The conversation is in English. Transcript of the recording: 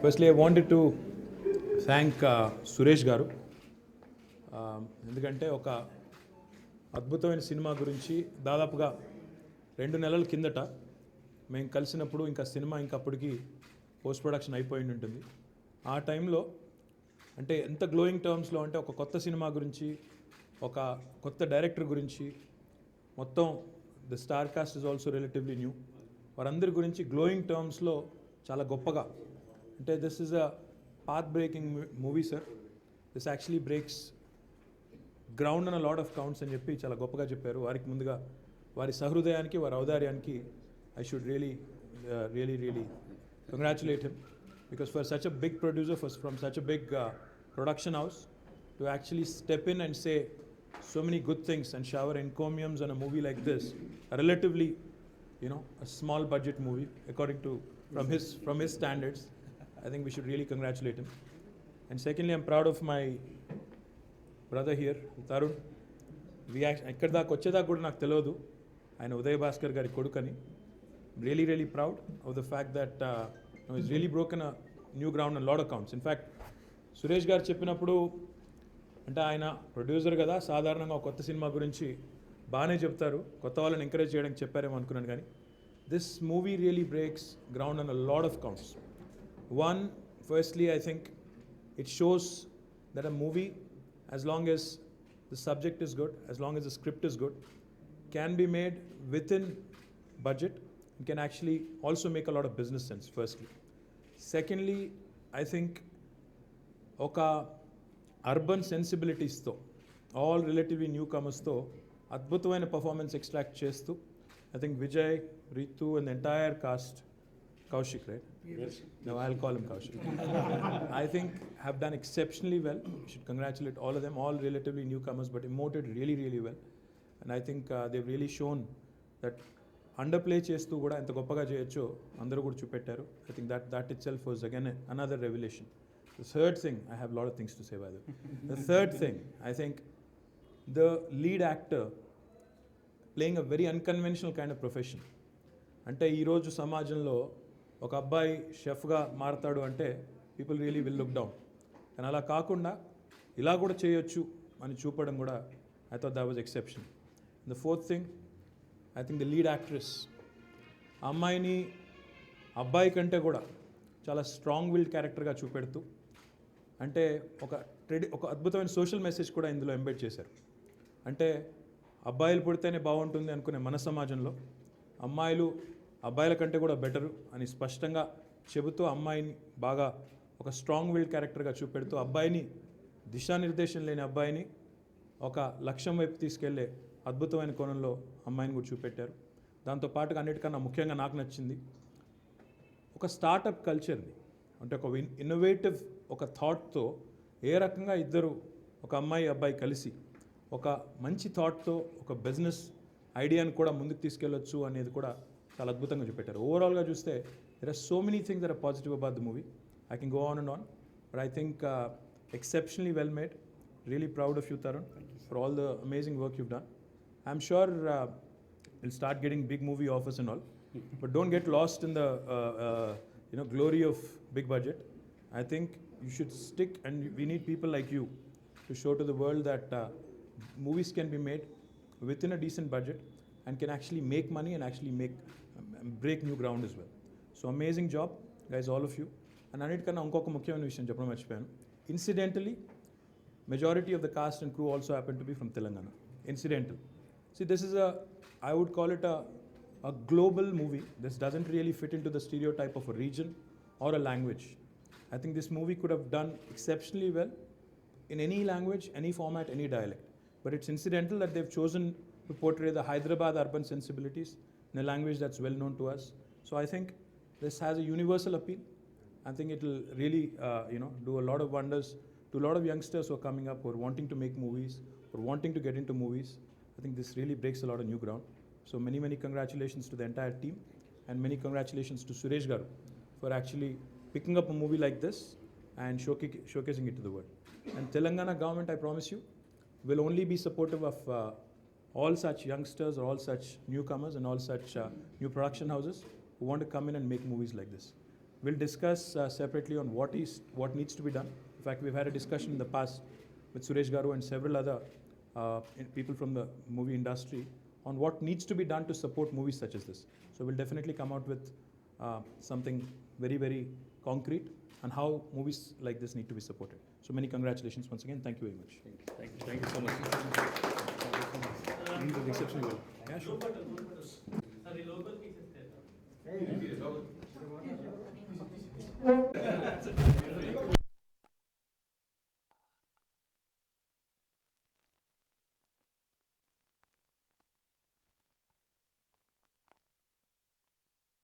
Firstly, I wanted to thank Suresh గారు. ఎందుకంటే ఒక అద్భుతమైన సినిమా గురించి దాదాపుగా 2 నెలల కిందట మేము కలిసినప్పుడు ఇంకా సినిమా అప్పటికి పోస్ట్ ప్రొడక్షన్ అయిపోయి ఉంటుంది. ఆ టైంలో అంటే ఎంత గ్లోయింగ్ టర్మ్స్లో అంటే ఒక కొత్త సినిమా గురించి, ఒక కొత్త డైరెక్టర్ గురించి, మొత్తం the star cast is also relatively new, వారందరి గురించి గ్లోయింగ్ టర్మ్స్లో చాలా గొప్పగా అంటే this is a path breaking movie, sir. This actually breaks ground on a lot of counts అని చెప్పి చాలా గొప్పగా చెప్పారు. వారికి ముందుగా వారి సహృదయానికి, వారి ఔదార్యానికి I should really congratulate him, because for such a big producer, from such a big production house, to actually step in and say so many good things and shower encomiums on a movie like this, a relatively, a small budget movie according to from his standards, I think we should really congratulate him. And secondly, I'm proud of my brother here, Tarun. ikkada daaka vacheda kuda naaku teladu ayana Uday Bhaskar gari kodukani. Really proud of the fact that he's really broken a new ground on a lot of counts. In fact, Suresh గారు చెప్పినప్పుడు అంటే ఆయన producer కదా, సాధారణంగా కొత్త cinema గురించి బాగానే చెప్తారు, కొత్త వాళ్ళని ఎంకరేజ్ చేయడానికి చెప్పారేమో అనుకున్నాను. కానీ this movie really breaks ground on a lot of counts. One, firstly, I think it shows that a movie, as long as the subject is good, as long as the script is good, can be made within budget and can actually also make a lot of business sense, firstly. Secondly, I think oka urban sensibilities tho, all relatively newcomers tho, adbhutamaina performance extract chestu, I think Vijay, Ritu and the entire cast, Kaushik, right? Yes. No, I'll call him Kaushik. I think have done exceptionally well. We should congratulate all of them, all relatively newcomers, but emoted really well. And I think they've really shown that underplay chestu kuda enta goppaga cheyocho andaru kuda chupettaru. I think that itself was again another revelation. The third thing, I have a lot of things to say by the way. The third thing, I think the lead actor playing a very unconventional kind of profession. అంటే ఈరోజు సమాజంలో ఒక అబ్బాయి షెఫ్గా మారతాడు అంటే people really will look down. కానీ అలా కాకుండా ఇలా కూడా చేయొచ్చు అని చూపడం కూడా I thought that was exception. The fourth thing, I think the lead actress అమ్మాయిని అబ్బాయి కంటే కూడా చాలా స్ట్రాంగ్ విల్డ్ క్యారెక్టర్గా చూపెడుతూ అంటే ఒక అద్భుతమైన సోషల్ మెసేజ్ కూడా ఇందులో ఎంబెడ్ చేశారు. అంటే అబ్బాయిలు పుడితేనే బాగుంటుంది అనుకునే మన సమాజంలో అమ్మాయిలు అబ్బాయిల కంటే కూడా బెటరు అని స్పష్టంగా చెబుతూ అమ్మాయిని బాగా ఒక స్ట్రాంగ్ విల్డ్ క్యారెక్టర్గా చూపెడుతూ అబ్బాయిని, దిశానిర్దేశం లేని అబ్బాయిని ఒక లక్ష్యం వైపు తీసుకెళ్లే అద్భుతమైన కోణంలో అమ్మాయిని కూడా చూపెట్టారు. దాంతోపాటుగా అన్నిటికన్నా ముఖ్యంగా నాకు నచ్చింది ఒక స్టార్టప్ కల్చర్ని, అంటే ఒక ఇన్నోవేటివ్ ఒక థాట్తో ఏ రకంగా ఇద్దరు, ఒక అమ్మాయి అబ్బాయి కలిసి ఒక మంచి థాట్తో ఒక బిజినెస్ ఐడియాని కూడా ముందుకు తీసుకెళ్ళొచ్చు అనేది కూడా చాలా అద్భుతంగా చూపెట్టారు. ఓవరాల్గా చూస్తే there are so many things that are positive about the movie. I can go on and on, but I think exceptionally well made. Really proud of you, Tarun, for all the amazing work you've done. I'm sure we'll start getting big movie offers and all, but don't get lost in the glory of big budget. I think you should stick, and we need people like you to show to the world that movies can be made within a decent budget and can actually make money and actually break new ground as well. So amazing job, guys, all of you. And అన్నిటికన్నా ఇంకొక ముఖ్యమైన విషయం చెప్పడం మర్చిపోయాను. Incidentally, majority of the cast and crew also happen to be from Telangana. Incidental. See, this is I would call it a global movie. This doesn't really fit into the stereotype of a region or a language. I think this movie could have done exceptionally well in any language, any format, any dialect. But it's incidental that they've chosen to portray the Hyderabad urban sensibilities in a language that's well known to us. So I think this has a universal appeal. I think it will really, do a lot of wonders to a lot of youngsters who are coming up, who are wanting to make movies, or wanting to get into movies. I think this really breaks a lot of new ground. So many congratulations to the entire team, and many congratulations to Suresh Garu for actually picking up a movie like this and showcasing it to the world. And Telangana government, I promise you, will only be supportive of all such youngsters or all such newcomers and all such new production houses who want to come in and make movies like this. We'll discuss separately on what needs to be done. In fact, we've had a discussion in the past with Suresh Garu and several other people from the movie industry on what needs to be done to support movies such as this. So we'll definitely come out with something very, very concrete on how movies like this need to be supported. So many congratulations once again. Thank you very much. Thank you so much. You did exceptionally well. Yeah, sure. Sorry, local pieces there. Hey.